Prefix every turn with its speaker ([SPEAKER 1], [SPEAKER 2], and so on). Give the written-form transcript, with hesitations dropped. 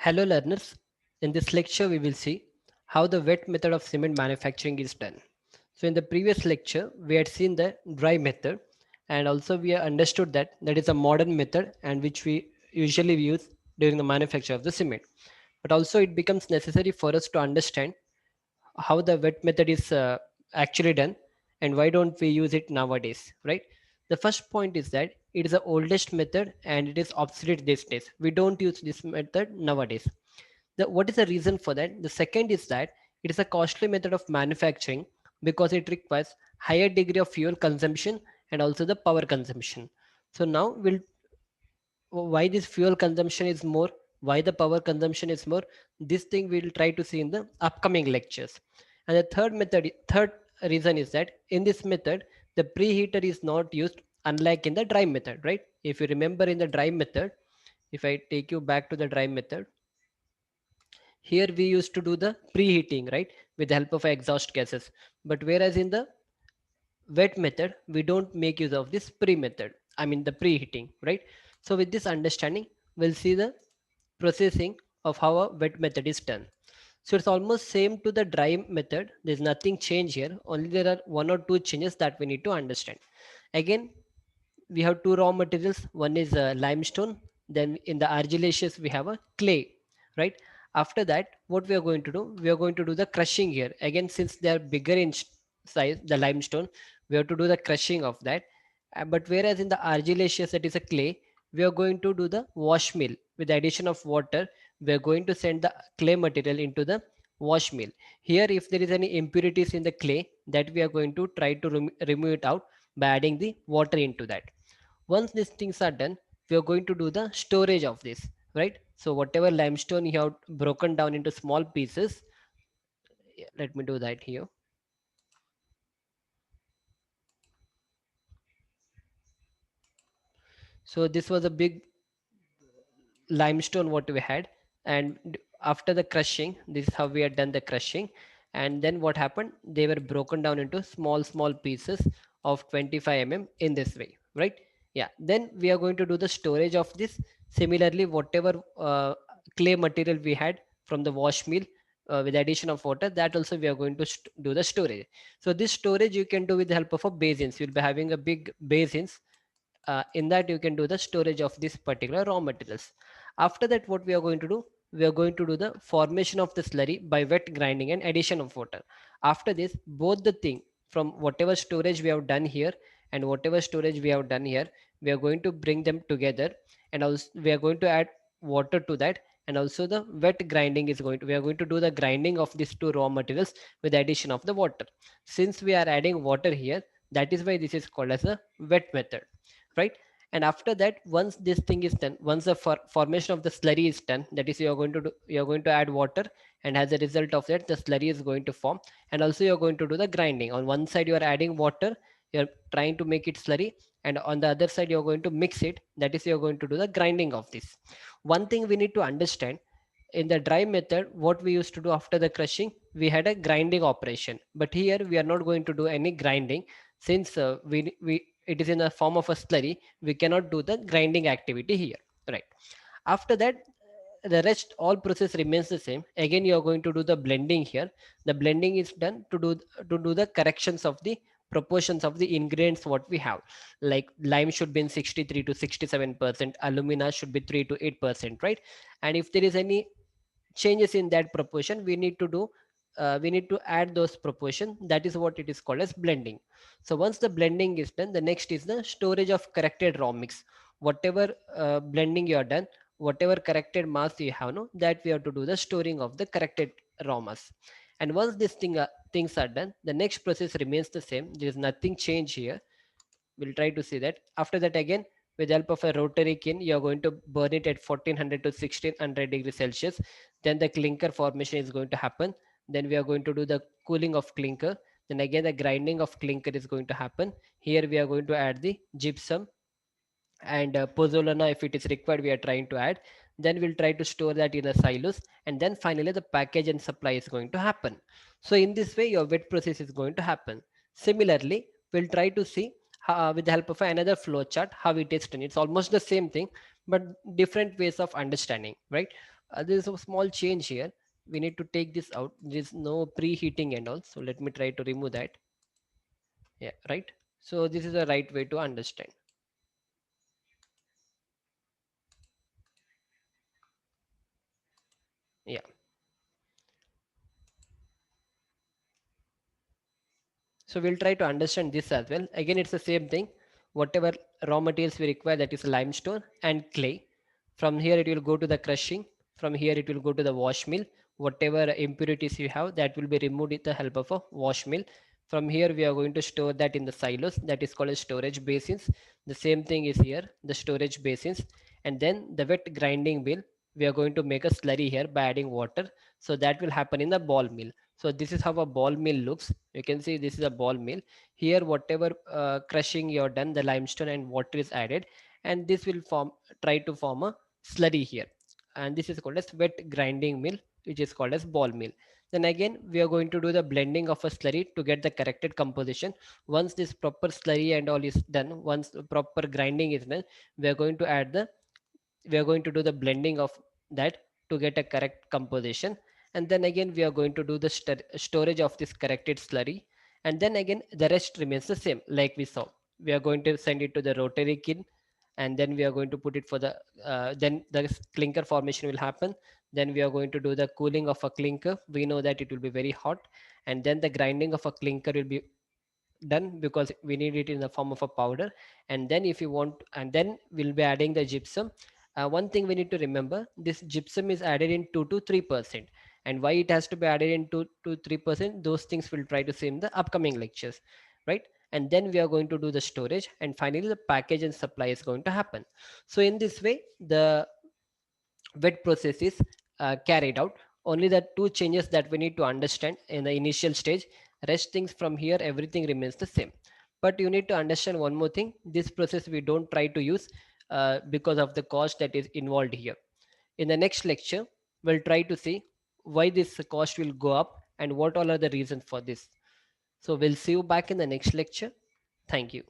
[SPEAKER 1] Hello learners, in this lecture we will see how the wet method of cement manufacturing is done. So in the previous lecture we had seen the dry method, and also we have understood that that is a modern method and which we usually use during the manufacture of the cement. But also it becomes necessary for us to understand how the wet method is actually done and why don't we use it nowadays, right? The first point is that it is the oldest method and it is obsolete these days. We don't use this method nowadays. What is the reason for that? The second is that it is a costly method of manufacturing because it requires higher degree of fuel consumption and also the power consumption. So now we'll why this fuel consumption is more, why the power consumption is more, this thing we'll try to see in the upcoming lectures. And the third reason is that in this method the preheater is not used, unlike in the dry method, right? If you remember in the dry method, if I take you back to the dry method, here we used to do the preheating, right, with the help of exhaust gases. But whereas in the wet method we don't make use of this pre method, I mean the preheating, right? So with this understanding we'll see the processing of how a wet method is done. So it's almost same to the dry method, there's nothing change here, only there are one or two changes that we need to understand. Again, we have two raw materials, one is limestone, then in the argillaceous we have a clay, right? After that what we are going to do, we are going to do the crushing here. Again, since they are bigger in size, the limestone, we have to do the crushing of that. But whereas in the argillaceous, that is a clay, we are going to do the wash mill. With the addition of water we are going to send the clay material into the wash mill. Here if there is any impurities in the clay, that we are going to try to remove it out by adding the water into that. Once these things are done, we are going to do the storage of this, right? So whatever limestone you have broken down into small pieces, let me do that here. So this was a big limestone what we had, and after the crushing, this is how we had done the crushing. And then what happened, they were broken down into small pieces of 25 in this way, right? Yeah, then we are going to do the storage of this. Similarly, whatever clay material we had from the wash mill, with the addition of water, that also we are going to do the storage. So this storage you can do with the help of a basins. You'll be having a big basins, in that you can do the storage of this particular raw materials. After that what we are going to do, we are going to do the formation of the slurry by wet grinding and addition of water. After this, both the thing, from whatever storage we have done here and whatever storage we have done here, we are going to bring them together, and also we are going to add water to that. And also the wet grinding is going to, we are going to do the grinding of these two raw materials with the addition of the water. Since we are adding water here, that is why this is called as a wet method, right? And after that, once this thing is done, once the formation of the slurry is done, that is you are going to do, you are going to add water, and as a result of that the slurry is going to form. And also you are going to do the grinding. On one side you are adding water, you are trying to make it slurry, and on the other side you are going to mix it, that is you are going to do the grinding of this. One thing we need to understand, in the dry method what we used to do after the crushing, we had a grinding operation, but here we are not going to do any grinding. Since we it is in the form of a slurry, we cannot do the grinding activity here, right? After that, the rest all process remains the same. Again you are going to do the blending here. The blending is done to do the corrections of the proportions of the ingredients what we have. Like lime should be in 63 to 67%, alumina should be 3 to 8%, right? And if there is any changes in that proportion, we need to do, we need to add those proportion. That is what it is called as blending. So once the blending is done, the next is the storage of corrected raw mix. Whatever blending you are done, whatever corrected mass you have, no, that we have to do the storing of the corrected raw mass. And once things are done, the next process remains the same, there is nothing change here. We'll try to see that. After that, again, with the help of a rotary kiln, you're going to burn it at 1400 to 1600 degrees Celsius. Then the clinker formation is going to happen. Then we are going to do the cooling of clinker. Then again, the grinding of clinker is going to happen. Here we are going to add the gypsum and pozzolana if it is required, we are trying to add. Then we'll try to store that in a silos, and then finally the package and supply is going to happen. So in this way your wet process is going to happen. Similarly, we'll try to see how, with the help of another flow chart, how it is done. It's almost the same thing but different ways of understanding, right? There's a small change here. We need to take this out. There's no preheating and all. So let me try to remove that. Yeah, right. So this is the right way to understand. Yeah. So we'll try to understand this as well. Again, it's the same thing. Whatever raw materials we require, that is limestone and clay. From here, it will go to the crushing. From here, it will go to the wash mill. Whatever impurities you have, that will be removed with the help of a wash mill. From here, we are going to store that in the silos. That is called as storage basins. The same thing is here, the storage basins. And then the wet grinding mill, we are going to make a slurry here by adding water. So that will happen in the ball mill. So this is how a ball mill looks. You can see this is a ball mill. Here, whatever crushing you're done, the limestone and water is added, and this will try to form a slurry here. And this is called as wet grinding mill, which is called as ball mill. Then again, we are going to do the blending of a slurry to get the corrected composition. Once this proper slurry and all is done, once the proper grinding is done, we are going to do the blending of that to get a correct composition. And then again we are going to do the storage of this corrected slurry, and then again the rest remains the same like we saw. We are going to send it to the rotary kiln, and then we are going to put it for the then the clinker formation will happen. Then we are going to do the cooling of a clinker. We know that it will be very hot, and then the grinding of a clinker will be done because we need it in the form of a powder. And then if you want, and then we'll be adding the gypsum. One thing we need to remember, this gypsum is added in 2 to 3%, and why it has to be added in 2 to 3%, those things we'll try to see in the upcoming lectures, right? And then we are going to do the storage, and finally the package and supply is going to happen. So in this way the wet process is carried out. Only the two changes that we need to understand in the initial stage. Rest things from here, everything remains the same. But you need to understand one more thing. This process we don't try to use because of the cost that is involved here. In the next lecture, we'll try to see why this cost will go up and what all are the reasons for this. So we'll see you back in the next lecture. Thank you.